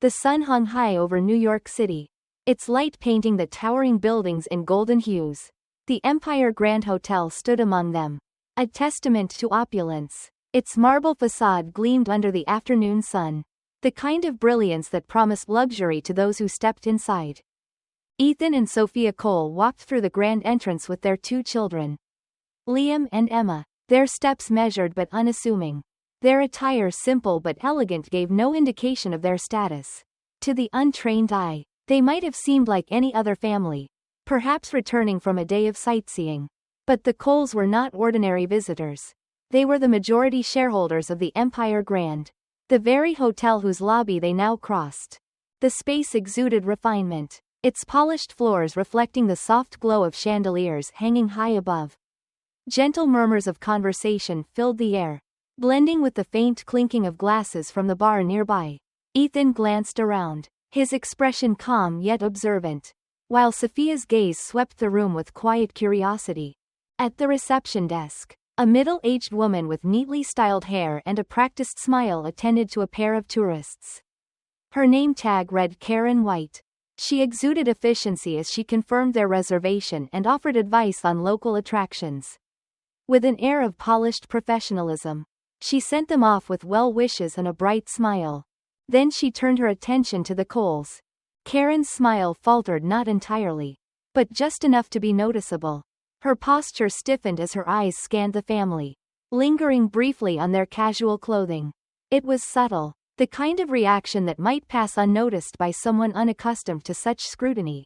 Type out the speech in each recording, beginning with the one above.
The sun hung high over New York City, its light painting the towering buildings in golden hues. The Empire Grand Hotel stood among them, a testament to opulence. Its marble facade gleamed under the afternoon sun, the kind of brilliance that promised luxury to those who stepped inside. Ethan and Sophia Cole walked through the grand entrance with their 2 children, Liam and Emma, their steps measured but unassuming. Their attire simple but elegant gave no indication of their status. To the untrained eye, they might have seemed like any other family, perhaps returning from a day of sightseeing. But the Coles were not ordinary visitors. They were the majority shareholders of the Empire Grand, the very hotel whose lobby they now crossed. The space exuded refinement, its polished floors reflecting the soft glow of chandeliers hanging high above. Gentle murmurs of conversation filled the air, blending with the faint clinking of glasses from the bar nearby. Ethan glanced around, his expression calm yet observant, while Sophia's gaze swept the room with quiet curiosity. At the reception desk, a middle-aged woman with neatly styled hair and a practiced smile attended to a pair of tourists. Her name tag read Karen White. She exuded efficiency as she confirmed their reservation and offered advice on local attractions. With an air of polished professionalism, she sent them off with well wishes and a bright smile. Then she turned her attention to the Coles. Karen's smile faltered not entirely, but just enough to be noticeable. Her posture stiffened as her eyes scanned the family, lingering briefly on their casual clothing. It was subtle, the kind of reaction that might pass unnoticed by someone unaccustomed to such scrutiny.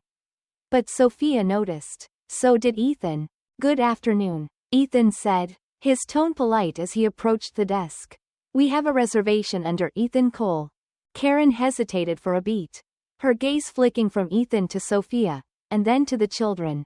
But Sophia noticed. So did Ethan. "Good afternoon," Ethan said, his tone polite as he approached the desk. "We have a reservation under Ethan Cole." Karen hesitated for a beat, her gaze flicking from Ethan to Sophia, and then to the children.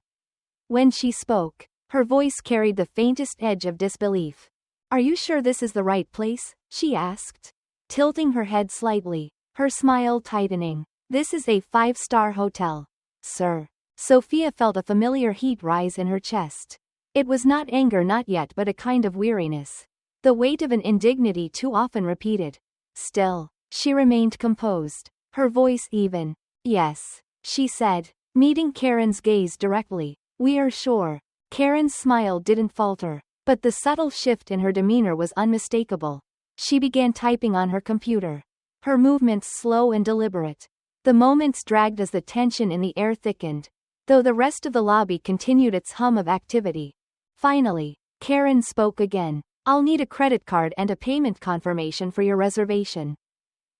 When she spoke, her voice carried the faintest edge of disbelief. "Are you sure this is the right place?" she asked, tilting her head slightly, her smile tightening. "This is a 5-star hotel, sir." Sophia felt a familiar heat rise in her chest. It was not anger, not yet, but a kind of weariness, the weight of an indignity too often repeated. Still, she remained composed, her voice even. "Yes," she said, meeting Karen's gaze directly. "We are sure." Karen's smile didn't falter, but the subtle shift in her demeanor was unmistakable. She began typing on her computer, her movements slow and deliberate. The moments dragged as the tension in the air thickened, though the rest of the lobby continued its hum of activity. Finally, Karen spoke again. "I'll need a credit card and a payment confirmation for your reservation."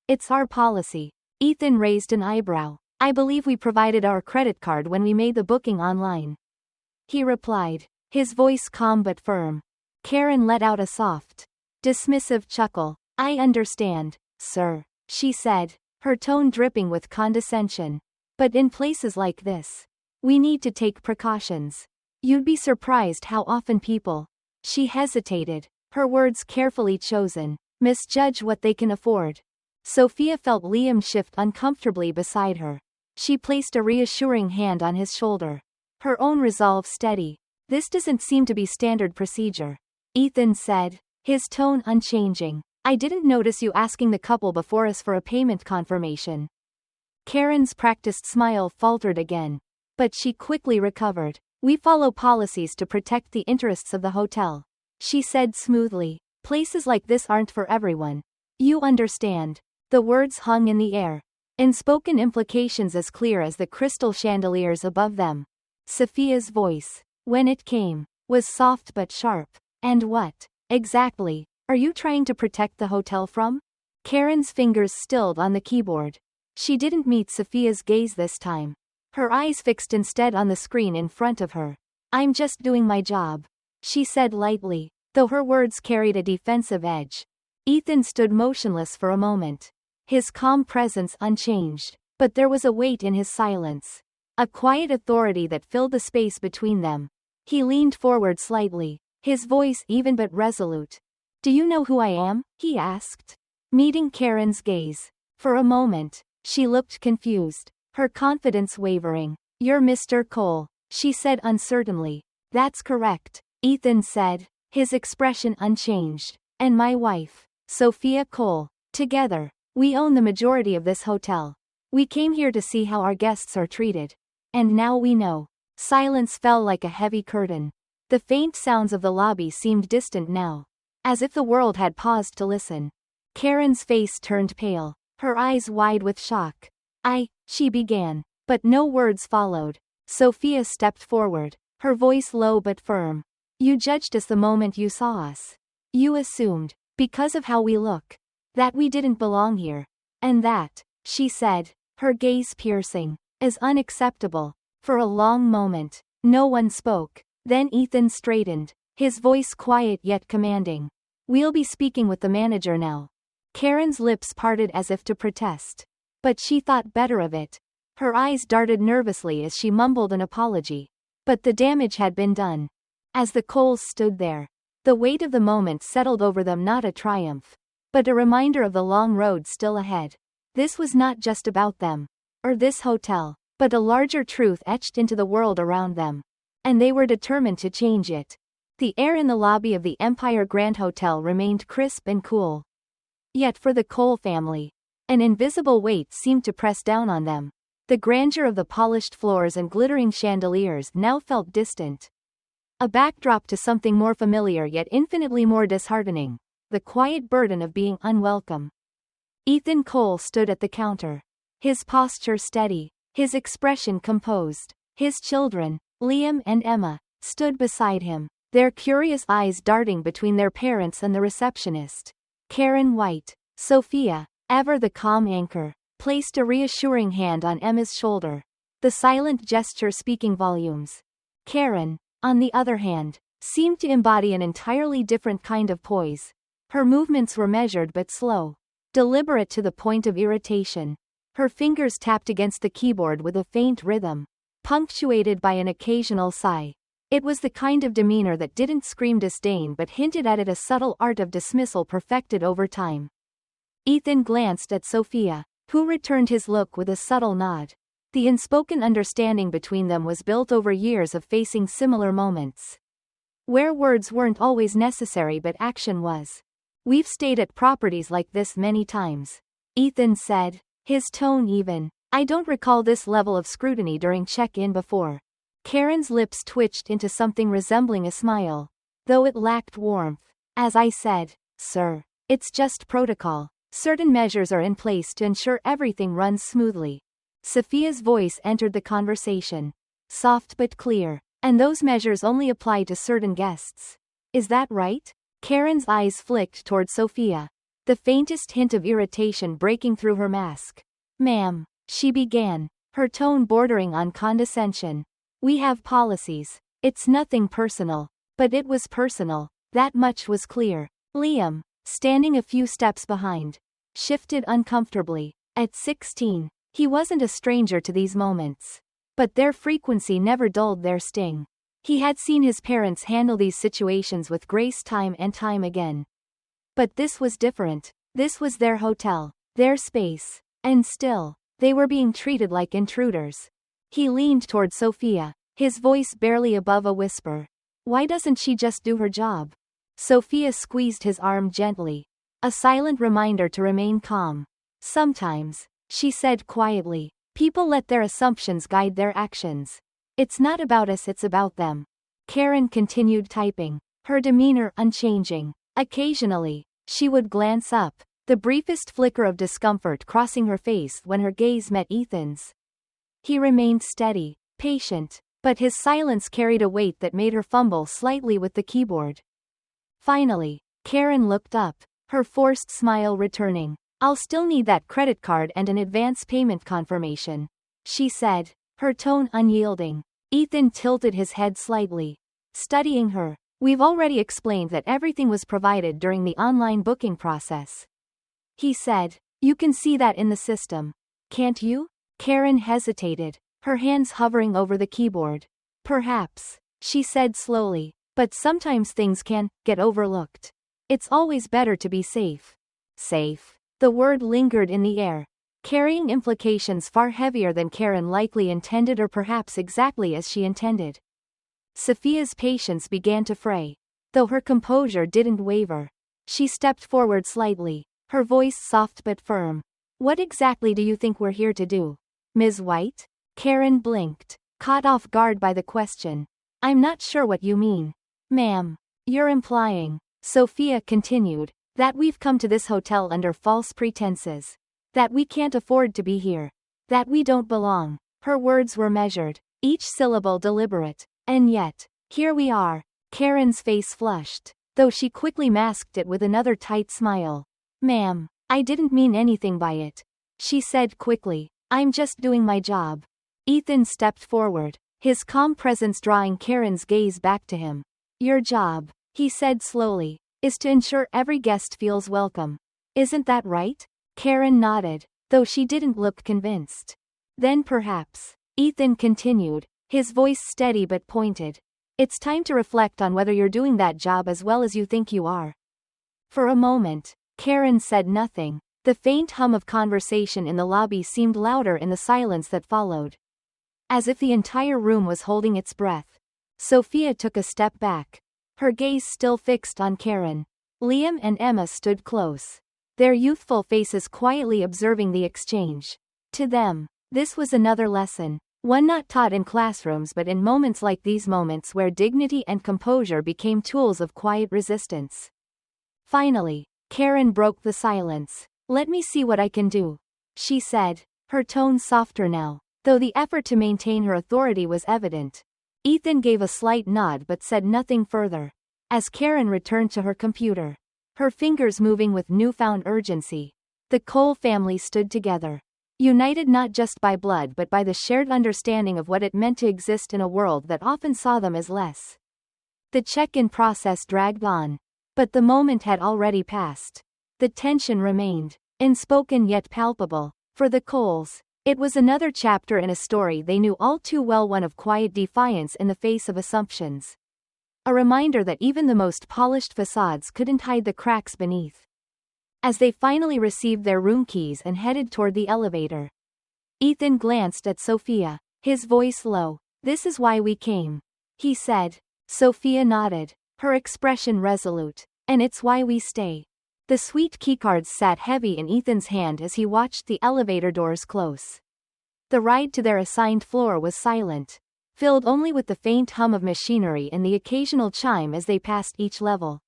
"It's our policy." Ethan raised an eyebrow. "I believe we provided our credit card when we made the booking online," he replied, his voice calm but firm. Karen let out a soft, dismissive chuckle. "I understand, sir," she said, her tone dripping with condescension. "But in places like this, we need to take precautions. You'd be surprised how often people—" She hesitated, her words carefully chosen, "misjudge what they can afford." Sophia felt Liam shift uncomfortably beside her. She placed a reassuring hand on his shoulder, her own resolve steady. "This doesn't seem to be standard procedure," Ethan said, his tone unchanging. "I didn't notice you asking the couple before us for a payment confirmation." Karen's practiced smile faltered again, but she quickly recovered. "We follow policies to protect the interests of the hotel," she said smoothly. "Places like this aren't for everyone. You understand." The words hung in the air, unspoken implications as clear as the crystal chandeliers above them. Sophia's voice, when it came, was soft but sharp. "And what, exactly, are you trying to protect the hotel from?" Karen's fingers stilled on the keyboard. She didn't meet Sophia's gaze this time, her eyes fixed instead on the screen in front of her. "I'm just doing my job," she said lightly, though her words carried a defensive edge. Ethan stood motionless for a moment, his calm presence unchanged, but there was a weight in his silence, a quiet authority that filled the space between them. He leaned forward slightly, his voice even but resolute. "Do you know who I am?" he asked, meeting Karen's gaze. For a moment, she looked confused, her confidence wavering. "You're Mr. Cole," she said uncertainly. "That's correct," Ethan said, his expression unchanged. "And my wife, Sophia Cole." Together, We own the majority of this hotel. We came here to see how our guests are treated. And now we know. Silence fell like a heavy curtain. The faint sounds of the lobby seemed distant now, as if the world had paused to listen. Karen's face turned pale, her eyes wide with shock. She began, but no words followed. Sophia stepped forward, her voice low but firm. You judged us the moment you saw us. You assumed, because of how we look, that we didn't belong here. And that, she said, her gaze piercing, is unacceptable. For a long moment, no one spoke. Then Ethan straightened, his voice quiet yet commanding. We'll be speaking with the manager now. Karen's lips parted as if to protest. But she thought better of it. Her eyes darted nervously as she mumbled an apology. But the damage had been done. As the Coles stood there, the weight of the moment settled over them, not a triumph, but a reminder of the long road still ahead. This was not just about them, or this hotel, but a larger truth etched into the world around them. And they were determined to change it. The air in the lobby of the Empire Grand Hotel remained crisp and cool. Yet for the Cole family, an invisible weight seemed to press down on them. The grandeur of the polished floors and glittering chandeliers now felt distant. A backdrop to something more familiar yet infinitely more disheartening, the quiet burden of being unwelcome. Ethan Cole stood at the counter, his posture steady, his expression composed. His children, Liam and Emma, stood beside him, their curious eyes darting between their parents and the receptionist. Karen White, Sophia, ever the calm anchor, placed a reassuring hand on Emma's shoulder, the silent gesture speaking volumes. Karen, on the other hand, seemed to embody an entirely different kind of poise. Her movements were measured but slow, deliberate to the point of irritation. Her fingers tapped against the keyboard with a faint rhythm, punctuated by an occasional sigh. It was the kind of demeanor that didn't scream disdain but hinted at it, a subtle art of dismissal perfected over time. Ethan glanced at Sophia, who returned his look with a subtle nod. The unspoken understanding between them was built over years of facing similar moments, where words weren't always necessary but action was. We've stayed at properties like this many times, Ethan said, his tone even. I don't recall this level of scrutiny during check-in before. Karen's lips twitched into something resembling a smile, though it lacked warmth. As I said, sir, it's just protocol. Certain measures are in place to ensure everything runs smoothly. Sophia's voice entered the conversation, soft but clear. And those measures only apply to certain guests. Is that right? Karen's eyes flicked toward Sophia, the faintest hint of irritation breaking through her mask. Ma'am, she began, her tone bordering on condescension. We have policies. It's nothing personal. But it was personal, that much was clear. Liam, standing a few steps behind, shifted uncomfortably. At 16, he wasn't a stranger to these moments. But their frequency never dulled their sting. He had seen his parents handle these situations with grace time and time again. But this was different. This was their hotel, their space. And still, they were being treated like intruders. He leaned toward Sophia, his voice barely above a whisper. Why doesn't she just do her job? Sophia squeezed his arm gently, a silent reminder to remain calm. Sometimes, she said quietly, people let their assumptions guide their actions. It's not about us, it's about them. Karen continued typing, her demeanor unchanging. Occasionally, she would glance up, the briefest flicker of discomfort crossing her face when her gaze met Ethan's. He remained steady, patient, but his silence carried a weight that made her fumble slightly with the keyboard. Finally, Karen looked up, her forced smile returning. I'll still need that credit card and an advance payment confirmation, she said, her tone unyielding. Ethan tilted his head slightly, studying her. We've already explained that everything was provided during the online booking process, he said. You can see that in the system, can't you? Karen hesitated, her hands hovering over the keyboard. Perhaps, she said slowly, but sometimes things can get overlooked. It's always better to be safe. Safe. The word lingered in the air, carrying implications far heavier than Karen likely intended, or perhaps exactly as she intended. Sophia's patience began to fray, though her composure didn't waver. She stepped forward slightly, her voice soft but firm. What exactly do you think we're here to do? Ms. White? Karen blinked, caught off guard by the question. I'm not sure what you mean. Ma'am, you're implying, Sophia continued, that we've come to this hotel under false pretenses. That we can't afford to be here. That we don't belong. Her words were measured, each syllable deliberate. And yet, here we are. Karen's face flushed, though she quickly masked it with another tight smile. Ma'am, I didn't mean anything by it. She said quickly, I'm just doing my job. Ethan stepped forward, his calm presence drawing Karen's gaze back to him. Your job, he said slowly, is to ensure every guest feels welcome. Isn't that right? Karen nodded, though she didn't look convinced. Then perhaps, Ethan continued, his voice steady but pointed. It's time to reflect on whether you're doing that job as well as you think you are. For a moment, Karen said nothing. The faint hum of conversation in the lobby seemed louder in the silence that followed. As if the entire room was holding its breath. Sophia took a step back, her gaze still fixed on Karen. Liam and Emma stood close, their youthful faces quietly observing the exchange. To them, this was another lesson. One not taught in classrooms but in moments like these, moments where dignity and composure became tools of quiet resistance. Finally, Karen broke the silence. Let me see what I can do, she said, her tone softer now, though the effort to maintain her authority was evident. Ethan gave a slight nod but said nothing further. As Karen returned to her computer, her fingers moving with newfound urgency, the Cole family stood together. United not just by blood but by the shared understanding of what it meant to exist in a world that often saw them as less. The check-in process dragged on. But the moment had already passed. The tension remained, unspoken yet palpable. For the Coles, it was another chapter in a story they knew all too well, one of quiet defiance in the face of assumptions. A reminder that even the most polished facades couldn't hide the cracks beneath. As they finally received their room keys and headed toward the elevator, Ethan glanced at Sophia, his voice low. This is why we came, he said. Sophia nodded, her expression resolute. And it's why we stay. The sweet keycards sat heavy in Ethan's hand as he watched the elevator doors close. The ride to their assigned floor was silent, filled only with the faint hum of machinery and the occasional chime as they passed each level.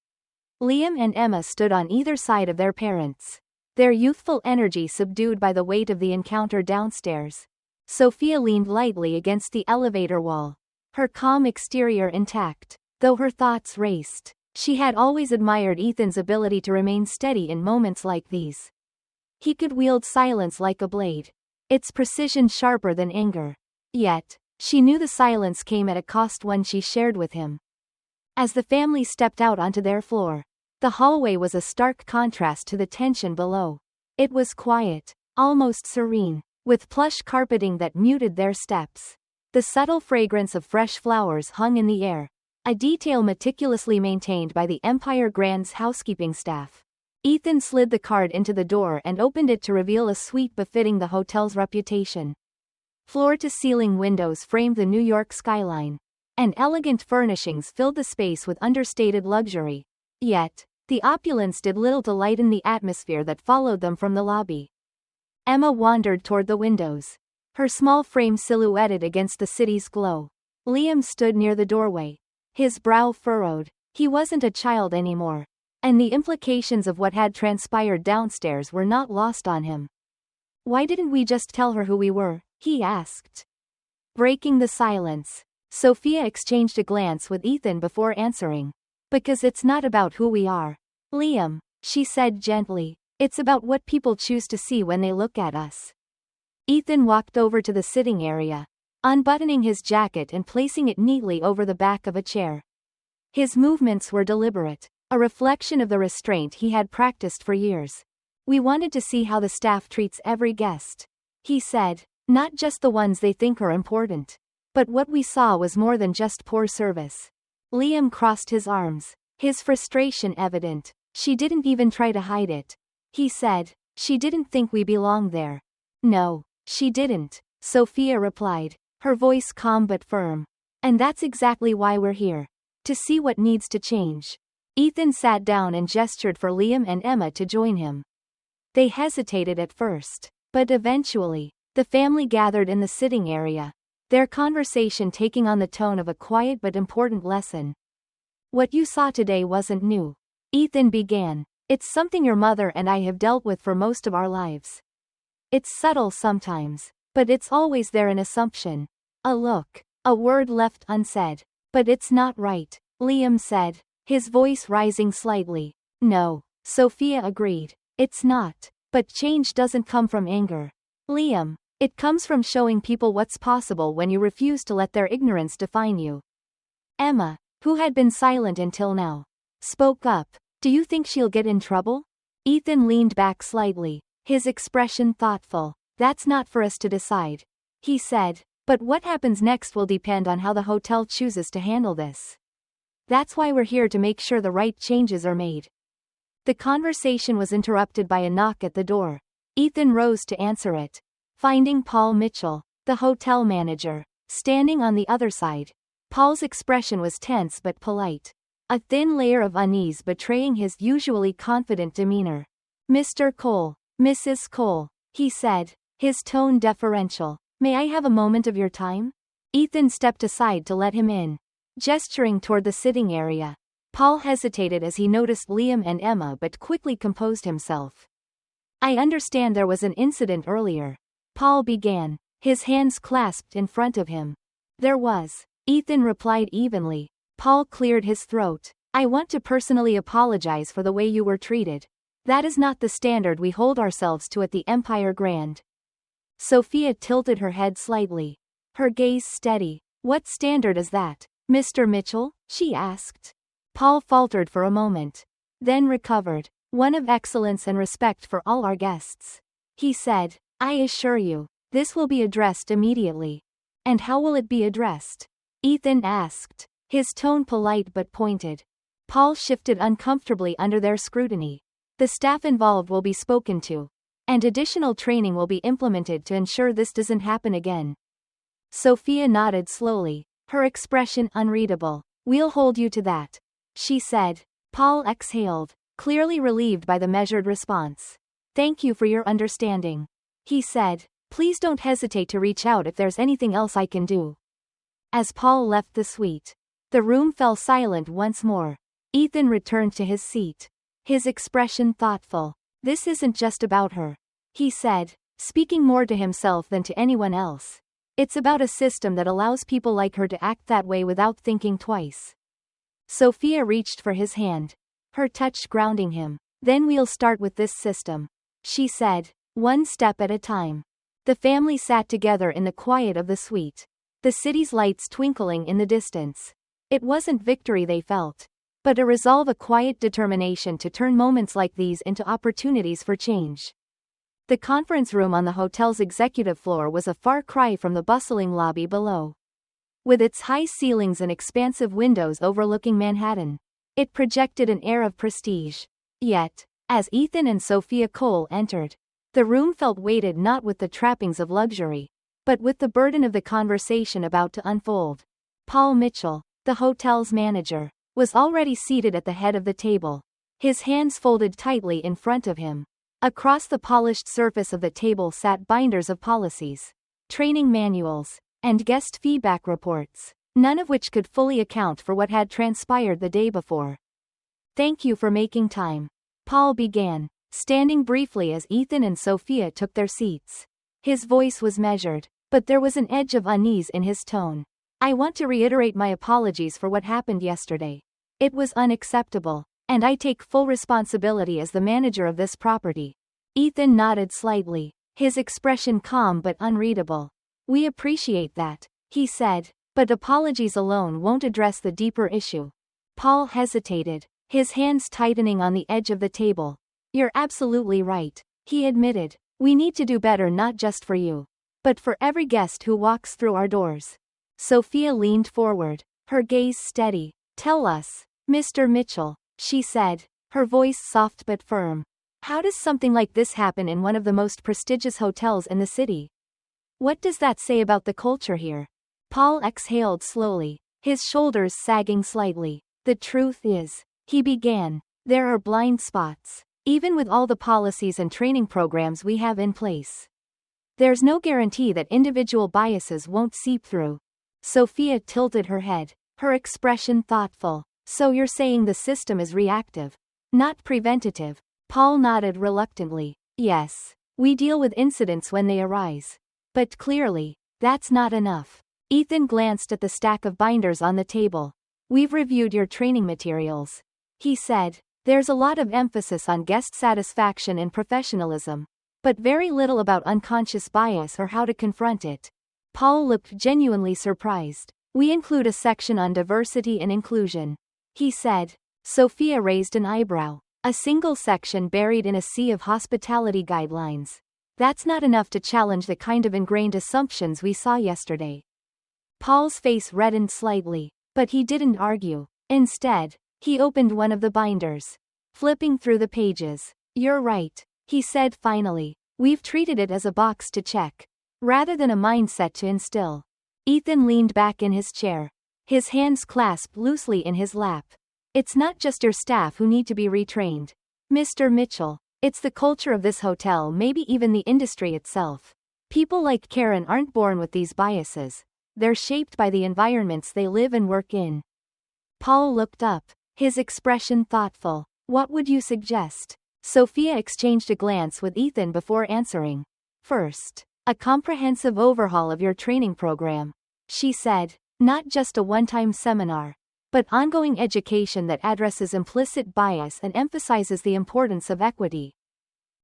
Liam and Emma stood on either side of their parents, their youthful energy subdued by the weight of the encounter downstairs. Sophia leaned lightly against the elevator wall, her calm exterior intact, though her thoughts raced. She had always admired Ethan's ability to remain steady in moments like these. He could wield silence like a blade, its precision sharper than anger. Yet, she knew the silence came at a cost, one she shared with him. As the family stepped out onto their floor, the hallway was a stark contrast to the tension below. It was quiet, almost serene, with plush carpeting that muted their steps. The subtle fragrance of fresh flowers hung in the air, a detail meticulously maintained by the Empire Grand's housekeeping staff. Ethan slid the card into the door and opened it to reveal a suite befitting the hotel's reputation. Floor-to-ceiling windows framed the New York skyline, and elegant furnishings filled the space with understated luxury. Yet, the opulence did little to lighten the atmosphere that followed them from the lobby. Emma wandered toward the windows, her small frame silhouetted against the city's glow. Liam stood near the doorway, his brow furrowed. He wasn't a child anymore, and the implications of what had transpired downstairs were not lost on him. Why didn't we just tell her who we were? He asked. Breaking the silence, Sophia exchanged a glance with Ethan before answering. Because it's not about who we are, Liam, she said gently. It's about what people choose to see when they look at us. Ethan walked over to the sitting area, unbuttoning his jacket and placing it neatly over the back of a chair. His movements were deliberate, a reflection of the restraint he had practiced for years. We wanted to see how the staff treats every guest, he said, not just the ones they think are important. But what we saw was more than just poor service. Liam crossed his arms, his frustration evident. She didn't even try to hide it, he said. She didn't think we belonged there. No, she didn't, Sophia replied, her voice calm but firm. And that's exactly why we're here. To see what needs to change. Ethan sat down and gestured for Liam and Emma to join him. They hesitated at first, but eventually, the family gathered in the sitting area, their conversation taking on the tone of a quiet but important lesson. What you saw today wasn't new. Ethan began. It's something your mother and I have dealt with for most of our lives. It's subtle sometimes, but it's always there, an assumption. A look. A word left unsaid. But it's not right, Liam said, his voice rising slightly. No, Sophia agreed. It's not. But change doesn't come from anger, Liam. It comes from showing people what's possible when you refuse to let their ignorance define you. Emma, who had been silent until now, spoke up. Do you think she'll get in trouble? Ethan leaned back slightly, his expression thoughtful. That's not for us to decide, he said, but what happens next will depend on how the hotel chooses to handle this. That's why we're here, to make sure the right changes are made. The conversation was interrupted by a knock at the door. Ethan rose to answer it, finding Paul Mitchell, the hotel manager, standing on the other side. Paul's expression was tense but polite, a thin layer of unease betraying his usually confident demeanor. Mr. Cole, Mrs. Cole, he said, his tone deferential. May I have a moment of your time? Ethan stepped aside to let him in, gesturing toward the sitting area. Paul hesitated as he noticed Liam and Emma but quickly composed himself. I understand there was an incident earlier, Paul began, his hands clasped in front of him. There was, Ethan replied evenly. Paul cleared his throat. I want to personally apologize for the way you were treated. That is not the standard we hold ourselves to at the Empire Grand. Sophia tilted her head slightly, her gaze steady. What standard is that, Mr. Mitchell? She asked. Paul faltered for a moment, then recovered. One of excellence and respect for all our guests, he said. I assure you, this will be addressed immediately. And how will it be addressed? Ethan asked, his tone polite but pointed. Paul shifted uncomfortably under their scrutiny. The staff involved will be spoken to, and additional training will be implemented to ensure this doesn't happen again. Sophia nodded slowly, her expression unreadable. We'll hold you to that, she said. Paul exhaled, clearly relieved by the measured response. Thank you for your understanding, he said. Please don't hesitate to reach out if there's anything else I can do. As Paul left the suite, the room fell silent once more. Ethan returned to his seat, his expression thoughtful. This isn't just about her, he said, speaking more to himself than to anyone else. It's about a system that allows people like her to act that way without thinking twice. Sophia reached for his hand, her touch grounding him. Then we'll start with this system, she said, one step at a time. The family sat together in the quiet of the suite, the city's lights twinkling in the distance. It wasn't victory they felt, but a resolve, a quiet determination to turn moments like these into opportunities for change. The conference room on the hotel's executive floor was a far cry from the bustling lobby below. With its high ceilings and expansive windows overlooking Manhattan, it projected an air of prestige. Yet, as Ethan and Sophia Cole entered, the room felt weighted not with the trappings of luxury, but with the burden of the conversation about to unfold. Paul Mitchell, the hotel's manager, was already seated at the head of the table, his hands folded tightly in front of him. Across the polished surface of the table sat binders of policies, training manuals, and guest feedback reports, none of which could fully account for what had transpired the day before. Thank you for making time, Paul began, standing briefly as Ethan and Sophia took their seats. His voice was measured, but there was an edge of unease in his tone. I want to reiterate my apologies for what happened yesterday. It was unacceptable, and I take full responsibility as the manager of this property. Ethan nodded slightly, his expression calm but unreadable. We appreciate that, he said, but apologies alone won't address the deeper issue. Paul hesitated, his hands tightening on the edge of the table. You're absolutely right, he admitted. We need to do better, not just for you, but for every guest who walks through our doors. Sophia leaned forward, her gaze steady. Tell us, Mr. Mitchell, she said, her voice soft but firm. How does something like this happen in one of the most prestigious hotels in the city? What does that say about the culture here? Paul exhaled slowly, his shoulders sagging slightly. The truth is, he began, there are blind spots. even with all the policies and training programs we have in place. There's no guarantee that individual biases won't seep through. Sophia tilted her head, her expression thoughtful. So you're saying the system is reactive, not preventative? Paul nodded reluctantly. Yes, we deal with incidents when they arise. But clearly, that's not enough. Ethan glanced at the stack of binders on the table. We've reviewed your training materials, he said. There's a lot of emphasis on guest satisfaction and professionalism, but very little about unconscious bias or how to confront it. Paul looked genuinely surprised. We include a section on diversity and inclusion, he said. Sophia raised an eyebrow. A single section buried in a sea of hospitality guidelines. That's not enough to challenge the kind of ingrained assumptions we saw yesterday. Paul's face reddened slightly, but he didn't argue. Instead, he opened one of the binders, flipping through the pages. You're right, he said finally. We've treated it as a box to check, rather than a mindset to instill. Ethan leaned back in his chair, his hands clasped loosely in his lap. It's not just your staff who need to be retrained, Mr. Mitchell. It's the culture of this hotel, maybe even the industry itself. People like Karen aren't born with these biases. They're shaped by the environments they live and work in. Paul looked up, his expression thoughtful. What would you suggest? Sophia exchanged a glance with Ethan before answering. First, a comprehensive overhaul of your training program, she said. Not just a one-time seminar, but ongoing education that addresses implicit bias and emphasizes the importance of equity.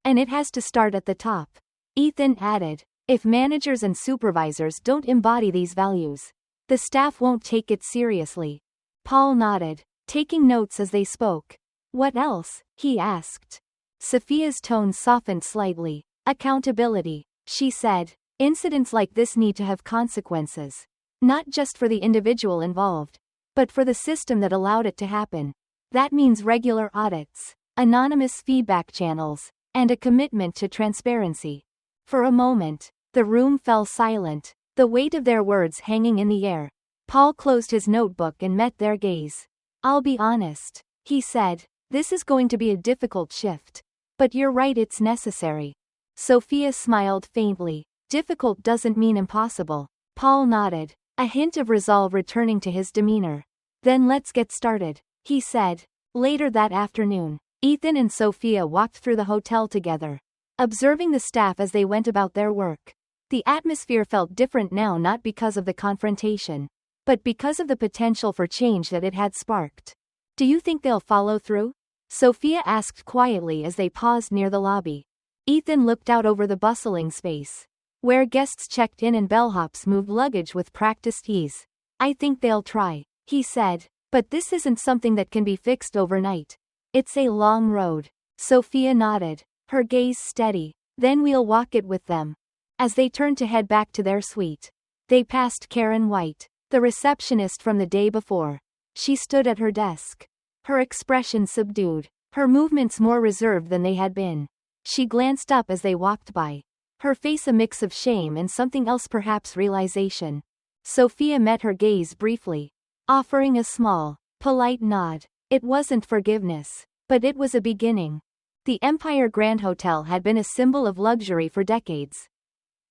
And it has to start at the top, Ethan added. If managers and supervisors don't embody these values, the staff won't take it seriously. Paul nodded, taking notes as they spoke. What else? He asked. Sophia's tone softened slightly. Accountability, she said. Incidents like this need to have consequences. Not just for the individual involved, but for the system that allowed it to happen. That means regular audits, anonymous feedback channels, and a commitment to transparency. For a moment, the room fell silent, the weight of their words hanging in the air. Paul closed his notebook and met their gaze. I'll be honest, he said. This is going to be a difficult shift. But you're right, it's necessary. Sophia smiled faintly. Difficult doesn't mean impossible. Paul nodded, a hint of resolve returning to his demeanor. Then let's get started, he said. Later that afternoon, Ethan and Sophia walked through the hotel together, observing the staff as they went about their work. The atmosphere felt different now, not because of the confrontation, but because of the potential for change that it had sparked. Do you think they'll follow through? Sophia asked quietly as they paused near the lobby. Ethan looked out over the bustling space, where guests checked in and bellhops moved luggage with practiced ease. I think they'll try, he said, but this isn't something that can be fixed overnight. It's a long road. Sophia nodded, her gaze steady. Then we'll walk it with them. As they turned to head back to their suite, they passed Karen White, the receptionist from the day before. She stood at her desk, her expression subdued, her movements more reserved than they had been. She glanced up as they walked by, her face a mix of shame and something else, perhaps realization. Sophia met her gaze briefly, offering a small, polite nod. It wasn't forgiveness, but it was a beginning. The Empire Grand Hotel had been a symbol of luxury for decades.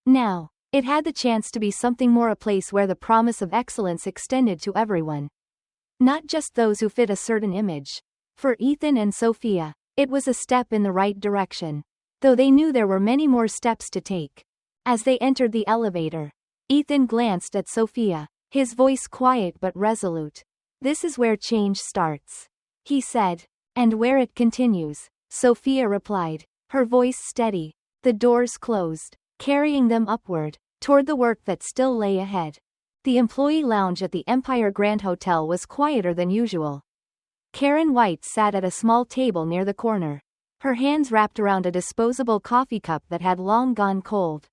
Now, it had the chance to be something more, a place where the promise of excellence extended to everyone. Not just those who fit a certain image. For Ethan and Sophia, it was a step in the right direction, though they knew there were many more steps to take. As they entered the elevator, Ethan glanced at Sophia, his voice quiet but resolute. This is where change starts, he said. And where it continues, Sophia replied, her voice steady. The doors closed, carrying them upward, toward the work that still lay ahead. The employee lounge at the Empire Grand Hotel was quieter than usual. Karen White sat at a small table near the corner, her hands wrapped around a disposable coffee cup that had long gone cold.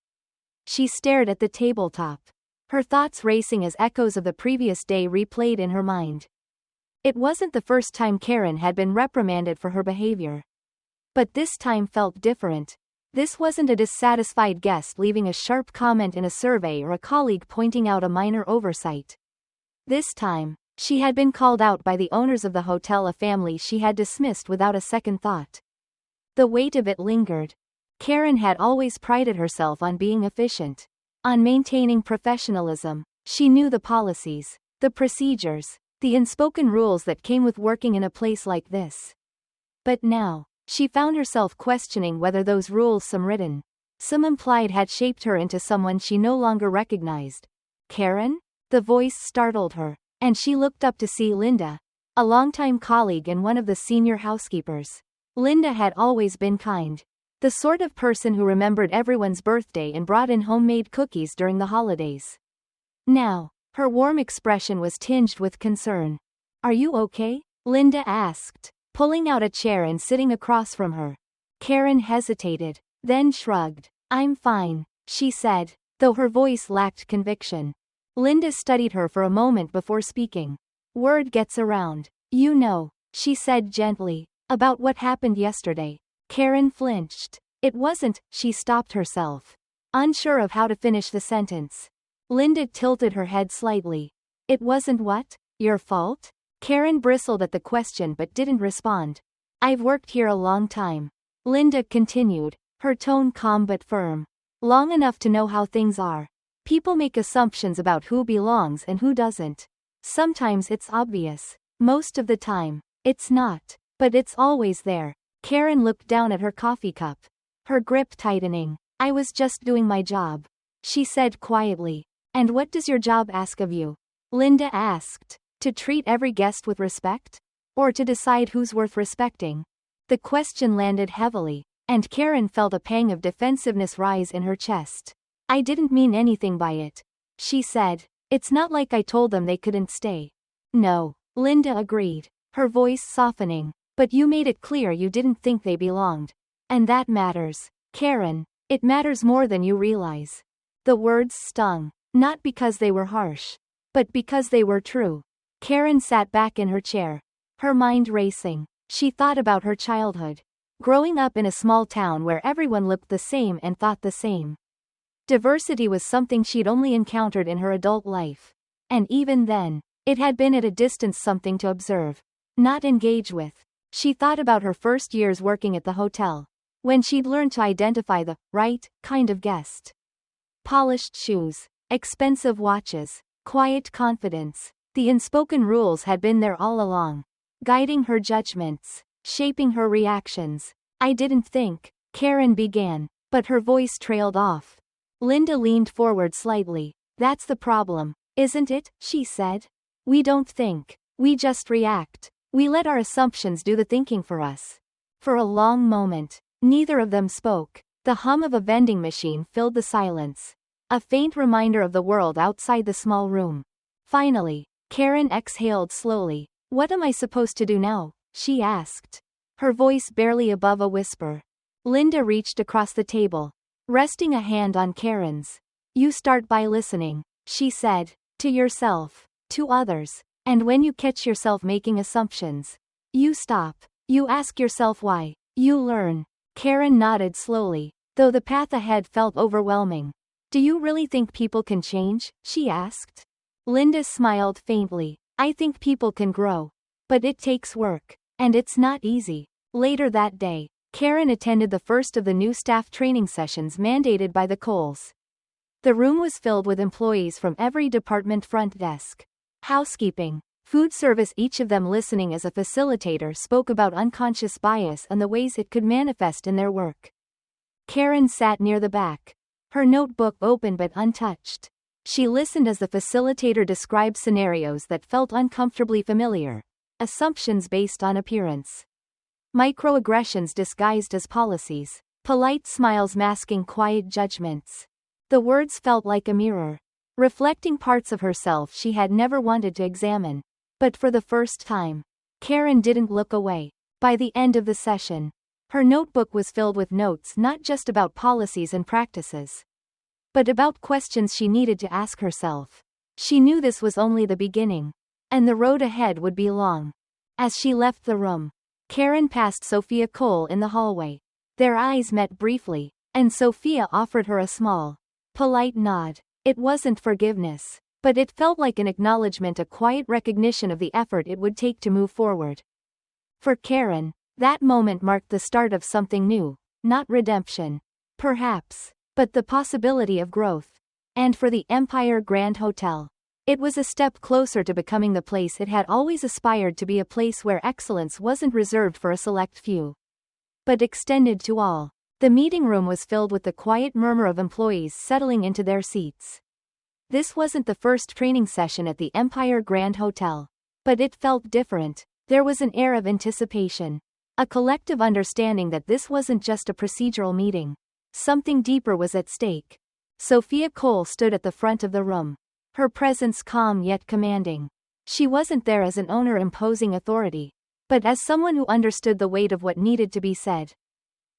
She stared at the tabletop, her thoughts racing as echoes of the previous day replayed in her mind. It wasn't the first time Karen had been reprimanded for her behavior. But this time felt different. This wasn't a dissatisfied guest leaving a sharp comment in a survey or a colleague pointing out a minor oversight. This time, she had been called out by the owners of the hotel, a family she had dismissed without a second thought. The weight of it lingered. Karen had always prided herself on being efficient, on maintaining professionalism. She knew the policies, the procedures, the unspoken rules that came with working in a place like this. But now, she found herself questioning whether those rules, some written, some implied, had shaped her into someone she no longer recognized. Karen? The voice startled her, and she looked up to see Linda, a longtime colleague and one of the senior housekeepers. Linda had always been kind. The sort of person who remembered everyone's birthday and brought in homemade cookies during the holidays. Now, her warm expression was tinged with concern. "Are you okay?" Linda asked, pulling out a chair and sitting across from her. Karen hesitated, then shrugged. "I'm fine," she said, though her voice lacked conviction. Linda studied her for a moment before speaking. "Word gets around, you know," she said gently, "about what happened yesterday." Karen flinched. "It wasn't," she stopped herself, unsure of how to finish the sentence. Linda tilted her head slightly. "It wasn't what? Your fault?" Karen bristled at the question but didn't respond. "I've worked here a long time," Linda continued, her tone calm but firm. "Long enough to know how things are. People make assumptions about who belongs and who doesn't. Sometimes it's obvious. Most of the time, it's not. But it's always there." Karen looked down at her coffee cup, her grip tightening. "I was just doing my job," she said quietly. "And what does your job ask of you?" Linda asked. "To treat every guest with respect? Or to decide who's worth respecting?" The question landed heavily, and Karen felt a pang of defensiveness rise in her chest. "I didn't mean anything by it," she said. "It's not like I told them they couldn't stay." "No," Linda agreed, her voice softening. "But you made it clear you didn't think they belonged. And that matters, Karen. It matters more than you realize." The words stung, not because they were harsh, but because they were true. Karen sat back in her chair, her mind racing. She thought about her childhood, growing up in a small town where everyone looked the same and thought the same. Diversity was something she'd only encountered in her adult life. And even then, it had been at a distance, something to observe, not engage with. She thought about her first years working at the hotel, when she'd learned to identify the right kind of guest. Polished shoes, expensive watches, quiet confidence. The unspoken rules had been there all along, guiding her judgments, shaping her reactions. "I didn't think," Karen began, but her voice trailed off. Linda leaned forward slightly. "That's the problem, isn't it?" she said. "We don't think, we just react. We let our assumptions do the thinking for us." For a long moment, neither of them spoke. The hum of a vending machine filled the silence, a faint reminder of the world outside the small room. Finally, Karen exhaled slowly. "What am I supposed to do now?" she asked, her voice barely above a whisper. Linda reached across the table, resting a hand on Karen's. "You start by listening," she said, "to yourself, to others. And when you catch yourself making assumptions, you stop. You ask yourself why. You learn." Karen nodded slowly, though the path ahead felt overwhelming. "Do you really think people can change?" she asked. Linda smiled faintly. "I think people can grow. But it takes work. And it's not easy." Later that day, Karen attended the first of the new staff training sessions mandated by the Coles. The room was filled with employees from every department: front desk, housekeeping, food service, each of them listening as a facilitator spoke about unconscious bias and the ways it could manifest in their work. Karen sat near the back, her notebook open but untouched. She listened as the facilitator described scenarios that felt uncomfortably familiar, assumptions based on appearance, microaggressions disguised as policies, polite smiles masking quiet judgments. The words felt like a mirror, reflecting parts of herself she had never wanted to examine. But for the first time, Karen didn't look away. By the end of the session, her notebook was filled with notes not just about policies and practices, but about questions she needed to ask herself. She knew this was only the beginning, and the road ahead would be long. As she left the room, Karen passed Sophia Cole in the hallway. Their eyes met briefly, and Sophia offered her a small, polite nod. It wasn't forgiveness, but it felt like an acknowledgement, a quiet recognition of the effort it would take to move forward. For Karen, That moment marked the start of something new, not redemption, perhaps, but the possibility of growth. And for the Empire Grand Hotel, it was a step closer to becoming the place it had always aspired to be, a place where excellence wasn't reserved for a select few, but extended to all. The meeting room was filled with the quiet murmur of employees settling into their seats. This wasn't the first training session at the Empire Grand Hotel, but it felt different. There was an air of anticipation, a collective understanding that this wasn't just a procedural meeting. Something deeper was at stake. Sophia Cole stood at the front of the room, her presence calm yet commanding. She wasn't there as an owner imposing authority, but as someone who understood the weight of what needed to be said.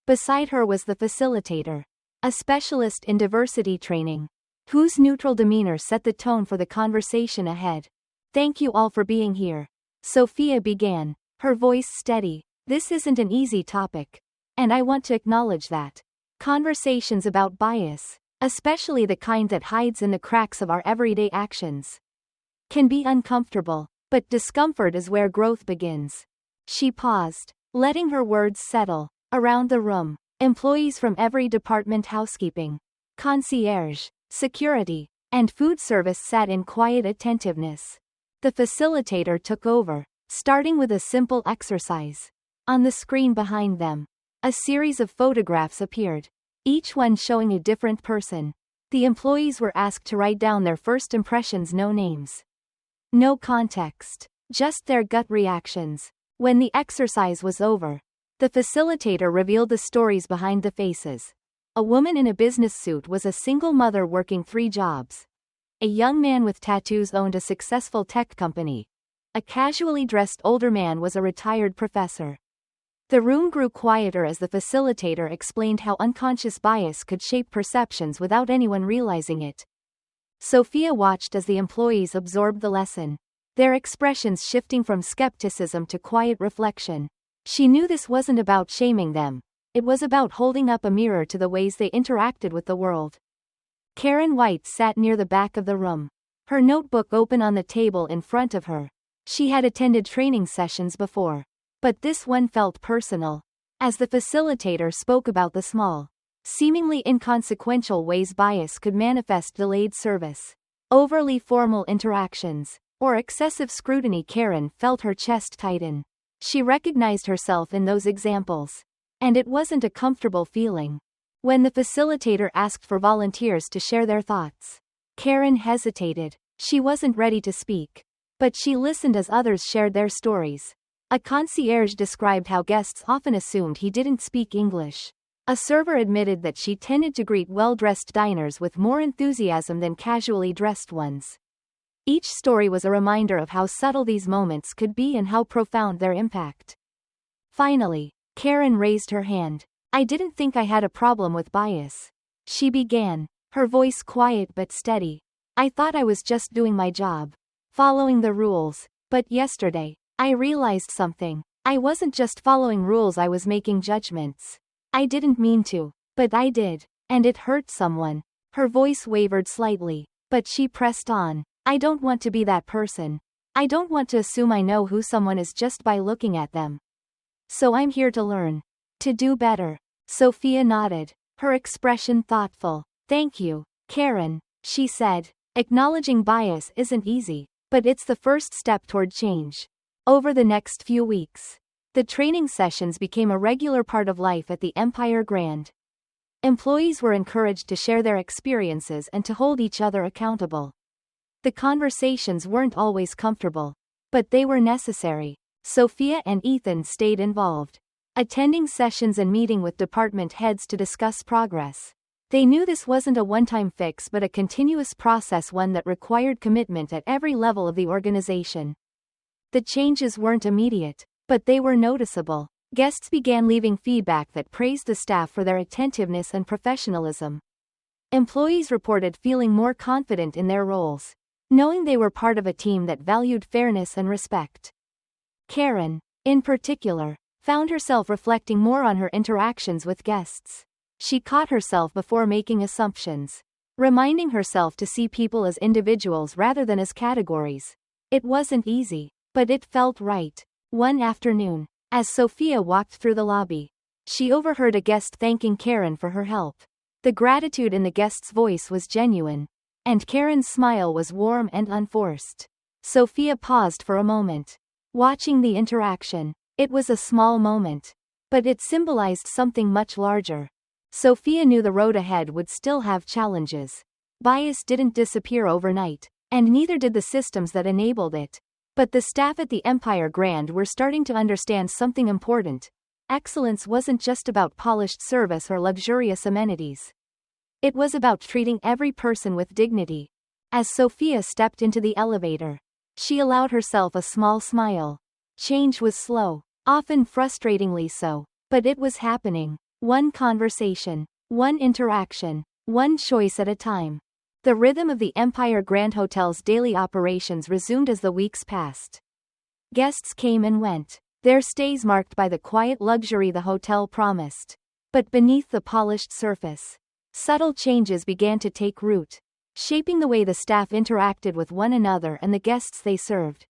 Beside her was the facilitator, a specialist in diversity training, whose neutral demeanor set the tone for the conversation ahead. "Thank you all for being here," Sophia began, her voice steady. "This isn't an easy topic, and I want to acknowledge that. Conversations about bias, especially the kind that hides in the cracks of our everyday actions, can be uncomfortable, but discomfort is where growth begins." She paused, letting her words settle. Around the room, employees from every department, housekeeping, concierge, security, and food service, sat in quiet attentiveness. The facilitator took over, starting with a simple exercise. On the screen behind them, a series of photographs appeared, each one showing a different person. The employees were asked to write down their first impressions, no names, no context, just their gut reactions. When the exercise was over, the facilitator revealed the stories behind the faces. A woman in a business suit was a single mother working 3 jobs. A young man with tattoos owned a successful tech company. A casually dressed older man was a retired professor. The room grew quieter as the facilitator explained how unconscious bias could shape perceptions without anyone realizing it. Sophia watched as the employees absorbed the lesson, their expressions shifting from skepticism to quiet reflection. She knew this wasn't about shaming them. It was about holding up a mirror to the ways they interacted with the world. Karen White sat near the back of the room, her notebook open on the table in front of her. She had attended training sessions before, but this one felt personal. As the facilitator spoke about the small, seemingly inconsequential ways bias could manifest: delayed service, overly formal interactions, or excessive scrutiny, Karen felt her chest tighten. She recognized herself in those examples, and it wasn't a comfortable feeling. When the facilitator asked for volunteers to share their thoughts, Karen hesitated. She wasn't ready to speak, but she listened as others shared their stories. A concierge described how guests often assumed he didn't speak English. A server admitted that she tended to greet well-dressed diners with more enthusiasm than casually dressed ones. Each story was a reminder of how subtle these moments could be and how profound their impact. Finally, Karen raised her hand. "I didn't think I had a problem with bias," she began, her voice quiet but steady. "I thought I was just doing my job, following the rules. But yesterday, I realized something. I wasn't just following rules, I was making judgments. I didn't mean to, but I did, and it hurt someone." Her voice wavered slightly, but she pressed on. "I don't want to be that person. I don't want to assume I know who someone is just by looking at them. So I'm here to learn, to do better." Sophia nodded, her expression thoughtful. "Thank you, Karen," she said. "Acknowledging bias isn't easy, but it's the first step toward change." Over the next few weeks, the training sessions became a regular part of life at the Empire Grand. Employees were encouraged to share their experiences and to hold each other accountable. The conversations weren't always comfortable, but they were necessary. Sophia and Ethan stayed involved, attending sessions and meeting with department heads to discuss progress. They knew this wasn't a one-time fix but a continuous process, one that required commitment at every level of the organization. The changes weren't immediate, but they were noticeable. Guests began leaving feedback that praised the staff for their attentiveness and professionalism. Employees reported feeling more confident in their roles, knowing they were part of a team that valued fairness and respect. Karen, in particular, found herself reflecting more on her interactions with guests. She caught herself before making assumptions, reminding herself to see people as individuals rather than as categories. It wasn't easy, but it felt right. One afternoon, As Sophia walked through the lobby, she overheard a guest thanking Karen for her help. The gratitude in the guest's voice was genuine, and Karen's smile was warm and unforced. Sophia paused for a moment, watching the interaction. It was a small moment, but it symbolized something much larger. Sophia knew the road ahead would still have challenges. Bias didn't disappear overnight, and neither did the systems that enabled it. But the staff at the Empire Grand were starting to understand something important. Excellence wasn't just about polished service or luxurious amenities. It was about treating every person with dignity. As Sophia stepped into the elevator, she allowed herself a small smile. Change was slow, often frustratingly so, but it was happening. One conversation, one interaction, one choice at a time. The rhythm of the Empire Grand Hotel's daily operations resumed as the weeks passed. Guests came and went, their stays marked by the quiet luxury the hotel promised. But beneath the polished surface, subtle changes began to take root, shaping the way the staff interacted with one another and the guests they served.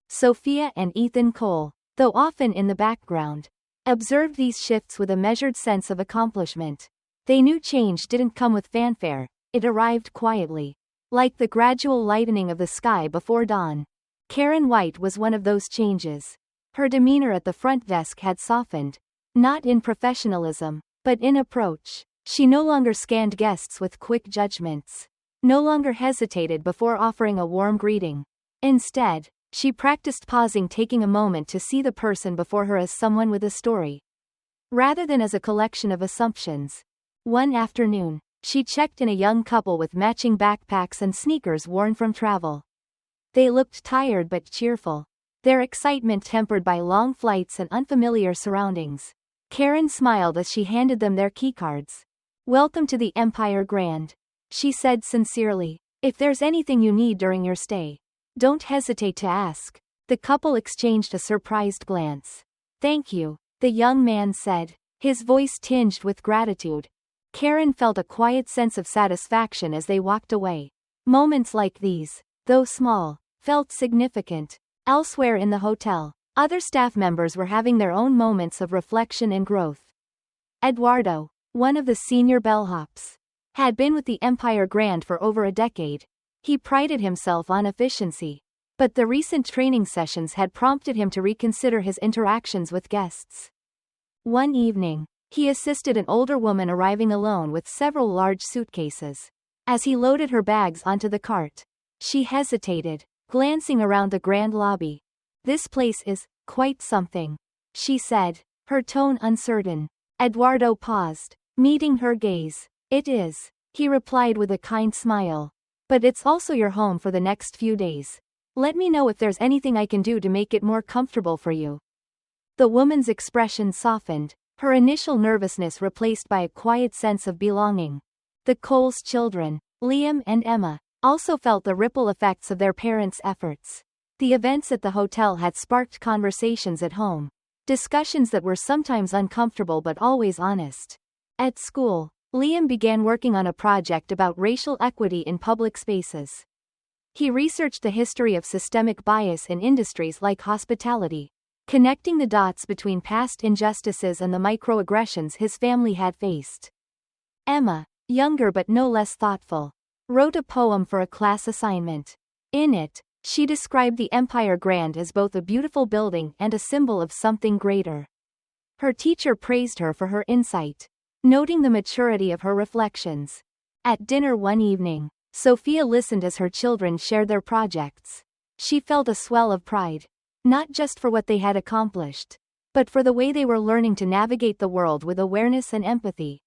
Sophia and Ethan Cole, though often in the background, observed these shifts with a measured sense of accomplishment. They knew change didn't come with fanfare, it arrived quietly, like the gradual lightening of the sky before dawn. Karen White was one of those changes. Her demeanor at the front desk had softened, not in professionalism, but in approach. She no longer scanned guests with quick judgments, no longer hesitated before offering a warm greeting. Instead, she practiced pausing, taking a moment to see the person before her as someone with a story, rather than as a collection of assumptions. One afternoon, she checked in a young couple with matching backpacks and sneakers worn from travel. They looked tired but cheerful, their excitement tempered by long flights and unfamiliar surroundings. Karen smiled as she handed them their keycards. "Welcome to the Empire Grand," she said sincerely. "If there's anything you need during your stay, don't hesitate to ask." The couple exchanged a surprised glance. "Thank you," the young man said, his voice tinged with gratitude. Karen felt a quiet sense of satisfaction as they walked away. Moments like these, though small, felt significant. Elsewhere in the hotel, other staff members were having their own moments of reflection and growth. Eduardo, one of the senior bellhops, had been with the Empire Grand for over a decade. He prided himself on efficiency, but the recent training sessions had prompted him to reconsider his interactions with guests. One evening, he assisted an older woman arriving alone with several large suitcases. As he loaded her bags onto the cart, she hesitated, glancing around the grand lobby. "This place is quite something," she said, her tone uncertain. Eduardo paused, meeting her gaze. "It is," he replied with a kind smile. "But it's also your home for the next few days. Let me know if there's anything I can do to make it more comfortable for you." The woman's expression softened, her initial nervousness replaced by a quiet sense of belonging. The Coles children, Liam and Emma, also felt the ripple effects of their parents' efforts. The events at the hotel had sparked conversations at home, discussions that were sometimes uncomfortable but always honest. At school, Liam began working on a project about racial equity in public spaces. He researched the history of systemic bias in industries like hospitality, connecting the dots between past injustices and the microaggressions his family had faced. Emma, younger but no less thoughtful, wrote a poem for a class assignment. In it, she described the Empire Grand as both a beautiful building and a symbol of something greater. Her teacher praised her for her insight, noting the maturity of her reflections. At dinner one evening, Sophia listened as her children shared their projects. She felt a swell of pride, not just for what they had accomplished, but for the way they were learning to navigate the world with awareness and empathy.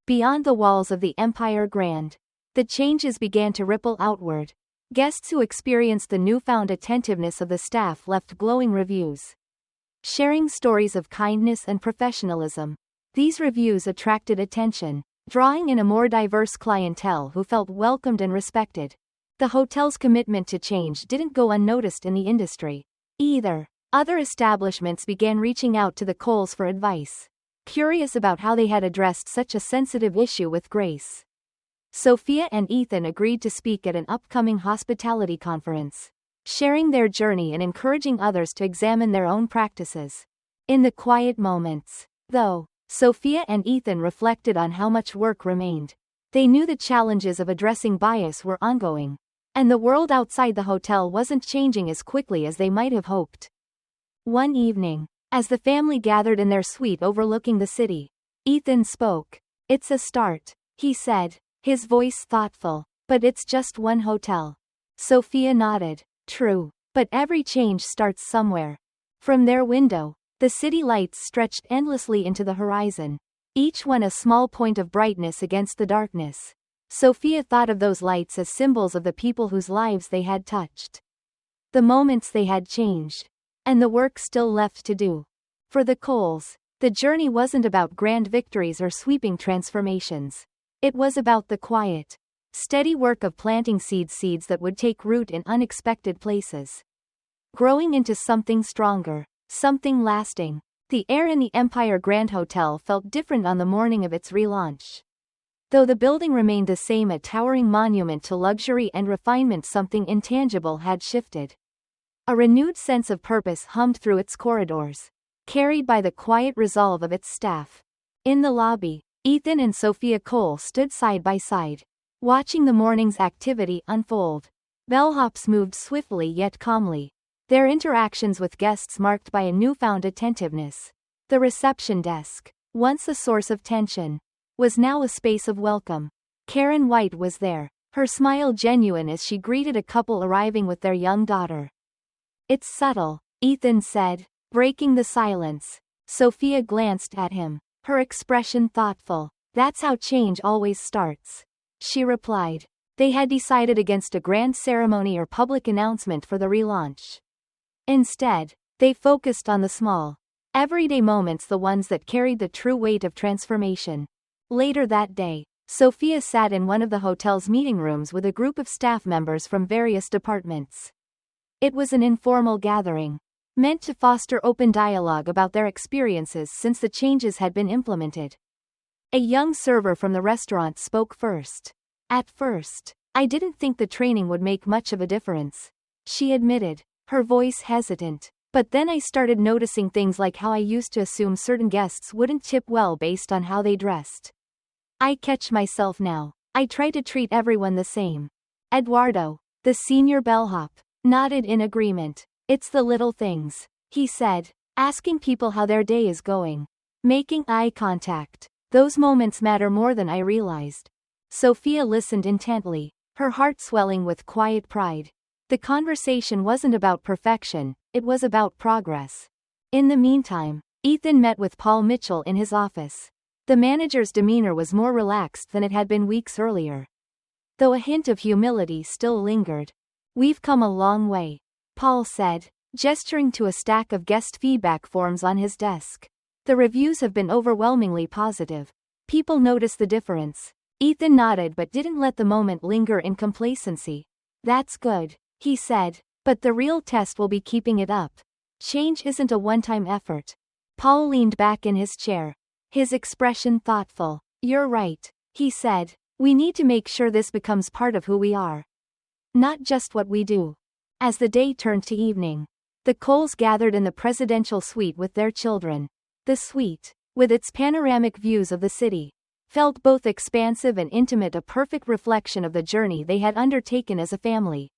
Beyond the walls of the Empire Grand, the changes began to ripple outward. Guests who experienced the newfound attentiveness of the staff left glowing reviews, sharing stories of kindness and professionalism. These reviews attracted attention, drawing in a more diverse clientele who felt welcomed and respected. The hotel's commitment to change didn't go unnoticed in the industry either. Other establishments began reaching out to the Coles for advice, curious about how they had addressed such a sensitive issue with grace. Sophia and Ethan agreed to speak at an upcoming hospitality conference, sharing their journey and encouraging others to examine their own practices. In the quiet moments, though, Sophia and Ethan reflected on how much work remained. They knew the challenges of addressing bias were ongoing, and the world outside the hotel wasn't changing as quickly as they might have hoped. One evening, as the family gathered in their suite overlooking the city, Ethan spoke. "It's a start," he said, his voice thoughtful. "But it's just one hotel." Sophia nodded. "True, but every change starts somewhere." From their window, the city lights stretched endlessly into the horizon, each one a small point of brightness against the darkness. Sophia thought of those lights as symbols of the people whose lives they had touched, the moments they had changed, and the work still left to do. For the Coles, the journey wasn't about grand victories or sweeping transformations. It was about the quiet, steady work of planting seeds that would take root in unexpected places, growing into something stronger, something lasting. The air in the Empire Grand Hotel felt different on the morning of its relaunch. Though the building remained the same, a towering monument to luxury and refinement, something intangible had shifted. A renewed sense of purpose hummed through its corridors, carried by the quiet resolve of its staff. In the lobby, Ethan and Sophia Cole stood side by side, watching the morning's activity unfold. Bellhops moved swiftly yet calmly, their interactions with guests marked by a newfound attentiveness. The reception desk, once a source of tension, was now a space of welcome. Karen White was there, her smile genuine as she greeted a couple arriving with their young daughter. "It's subtle," Ethan said, breaking the silence. Sophia glanced at him, her expression thoughtful. "That's how change always starts," she replied. They had decided against a grand ceremony or public announcement for the relaunch. Instead, they focused on the small, everyday moments, the ones that carried the true weight of transformation. Later that day, Sophia sat in one of the hotel's meeting rooms with a group of staff members from various departments. It was an informal gathering, meant to foster open dialogue about their experiences since the changes had been implemented. A young server from the restaurant spoke first. "At first, I didn't think the training would make much of a difference," she admitted, her voice hesitant. "But then I started noticing things like how I used to assume certain guests wouldn't tip well based on how they dressed. I catch myself now. I try to treat everyone the same." Eduardo, the senior bellhop, nodded in agreement. "It's the little things," he said, asking people how their day is going, making eye contact. "Those moments matter more than I realized." Sophia listened intently, her heart swelling with quiet pride. The conversation wasn't about perfection, it was about progress. In the meantime, Ethan met with Paul Mitchell in his office. The manager's demeanor was more relaxed than it had been weeks earlier, though a hint of humility still lingered. "We've come a long way," Paul said, gesturing to a stack of guest feedback forms on his desk. "The reviews have been overwhelmingly positive. People notice the difference." Ethan nodded but didn't let the moment linger in complacency. "That's good," he said, "but the real test will be keeping it up. Change isn't a one-time effort." Paul leaned back in his chair, his expression thoughtful. "You're right," he said. "We need to make sure this becomes part of who we are, not just what we do." As the day turned to evening, the Coles gathered in the presidential suite with their children. The suite, with its panoramic views of the city, felt both expansive and intimate, a perfect reflection of the journey they had undertaken as a family.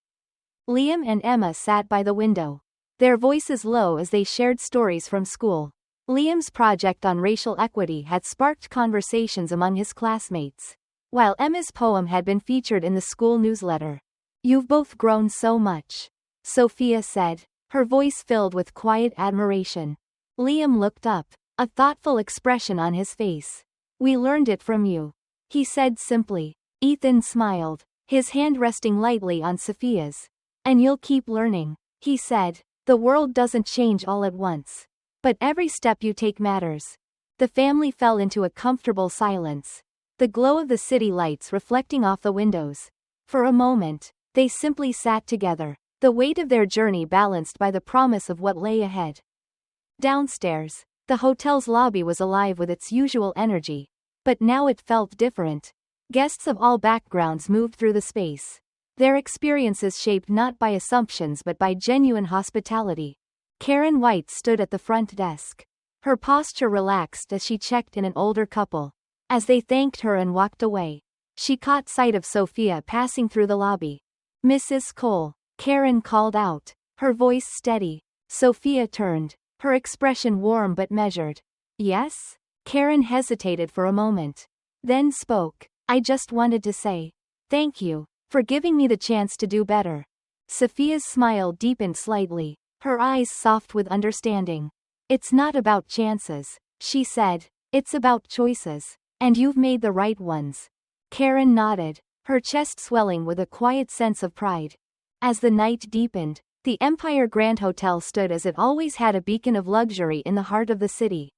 Liam and Emma sat by the window, their voices low as they shared stories from school. Liam's project on racial equity had sparked conversations among his classmates, while Emma's poem had been featured in the school newsletter. "You've both grown so much," Sophia said, her voice filled with quiet admiration. Liam looked up, a thoughtful expression on his face. "We learned it from you," he said simply. Ethan smiled, his hand resting lightly on Sophia's. "And you'll keep learning," he said. "The world doesn't change all at once, but every step you take matters." The family fell into a comfortable silence, the glow of the city lights reflecting off the windows. For a moment, they simply sat together, the weight of their journey balanced by the promise of what lay ahead. Downstairs, the hotel's lobby was alive with its usual energy, but now it felt different. Guests of all backgrounds moved through the space, their experiences shaped not by assumptions but by genuine hospitality. Karen White stood at the front desk, Her posture relaxed as she checked in an older couple. As they thanked her and walked away, she caught sight of Sophia passing through the lobby. "Mrs. Cole," Karen called out, her voice steady. Sophia turned, her expression warm but measured. "Yes?" Karen hesitated for a moment, then spoke. "I just wanted to say, thank you, for giving me the chance to do better." Sophia's smile deepened slightly, her eyes soft with understanding. "It's not about chances," she said. "It's about choices. And you've made the right ones." Karen nodded, her chest swelling with a quiet sense of pride. As the night deepened, the Empire Grand Hotel stood as it always had, a beacon of luxury in the heart of the city.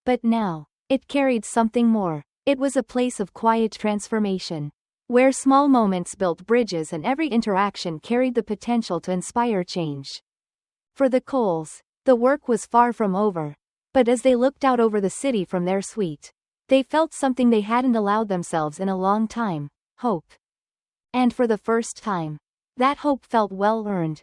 But now, it carried something more. It was a place of quiet transformation, where small moments built bridges and every interaction carried the potential to inspire change. For the Coles, the work was far from over. But as they looked out over the city from their suite, they felt something they hadn't allowed themselves in a long time: hope. And for the first time, that hope felt well earned.